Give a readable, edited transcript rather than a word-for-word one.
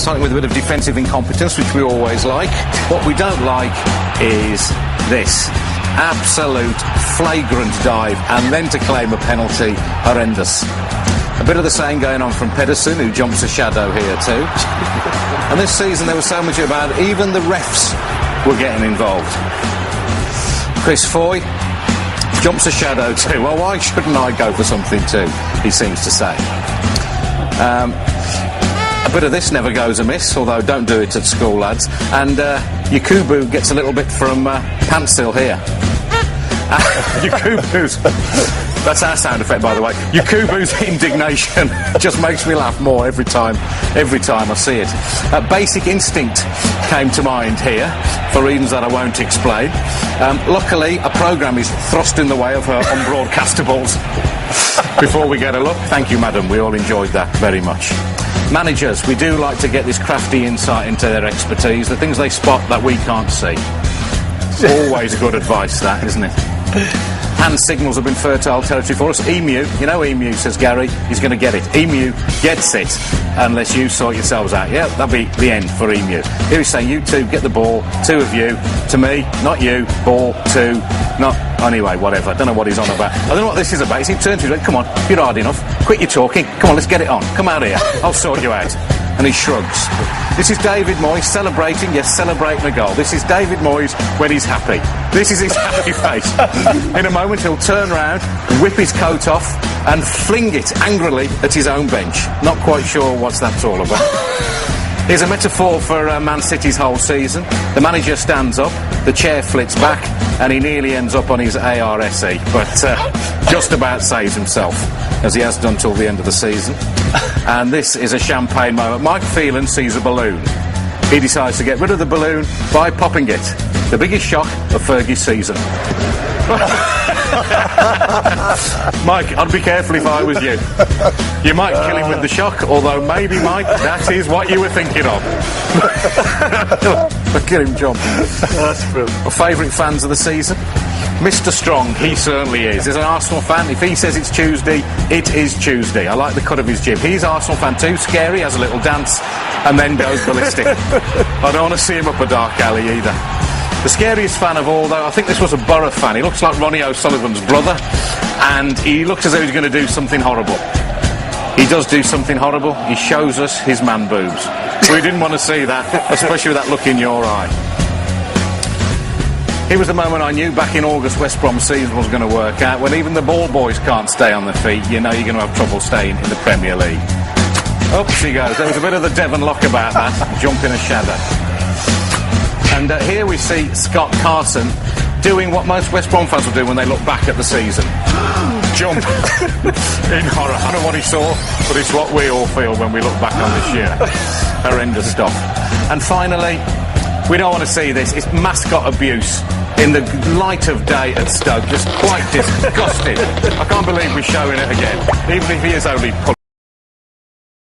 starting with a bit of defensive incompetence, which we always like. What we don't like is this. Absolute flagrant dive, and then to claim a penalty, horrendous. A bit of the same going on from Pedersen, who jumps a shadow here too. And this season there was so much about it, even the refs were getting involved. Chris Foy jumps a shadow too. Well, why shouldn't I go for something too, he seems to say. A bit of this never goes amiss, although don't do it at school, lads. And Yakubu gets a little bit from Pantsil here. Yakubu's... That's our sound effect, by the way. Yakubu's indignation just makes me laugh more every time I see it. Basic Instinct came to mind here, for reasons that I won't explain. Luckily, a programme is thrust in the way of her unbroadcastables before we get a look. Thank you, madam. We all enjoyed that very much. Managers, we do like to get this crafty insight into their expertise, the things they spot that we can't see. Always good advice, that, isn't it? Hand signals have been fertile territory for us. Emu, you know Emu, says Gary, he's going to get it. Emu gets it unless you sort yourselves out. Yeah, that'll be the end for Emu. Here he's saying, you two, get the ball, two of you, to me, not you, ball, two, not... Anyway, whatever, I don't know what he's on about. I don't know what this is about. He's turned to me, come on, you're hard enough, quit your talking, come on, let's get it on, come out here, I'll sort you out. And he shrugs. This is David Moyes celebrating, yes, celebrating a goal. This is David Moyes when he's happy. This is his happy face. In a moment he'll turn round, whip his coat off and fling it angrily at his own bench. Not quite sure what that's all about. Here's a metaphor for Man City's whole season. The manager stands up, the chair flits back, and he nearly ends up on his ARSE, but just about saves himself, as he has done till the end of the season. And this is a champagne moment. Mike Phelan sees a balloon. He decides to get rid of the balloon by popping it. The biggest shock of Fergie's season. Mike, I'd be careful if I was you. You might kill him with the shock, although maybe, Mike, that is what you were thinking of. Look at him jump. That's brilliant. Our favourite fans of the season? Mr. Strong, he certainly is. As an Arsenal fan, if he says it's Tuesday, it is Tuesday. I like the cut of his jib. He's Arsenal fan too, scary, has a little dance, and then goes ballistic. I don't want to see him up a dark alley either. The scariest fan of all, though, I think this was a Borough fan. He looks like Ronnie O'Sullivan's brother, and he looks as though he's going to do something horrible. He does do something horrible. He shows us his man boobs. We didn't want to see that, especially with that look in your eye. Here was the moment I knew back in August West Brom's season was going to work out. When even the ball boys can't stay on their feet, you know you're going to have trouble staying in the Premier League. Up she goes. There was a bit of the Devon Lock about that. Jump in a shadow. And here we see Scott Carson doing what most West Brom fans will do when they look back at the season. Jump in horror. I don't know what he saw, but it's what we all feel when we look back on this year. Horrendous stuff. And finally, we don't want to see this. It's mascot abuse in the light of day at Stoke. Just quite disgusting. I can't believe we're showing it again, even if he is only...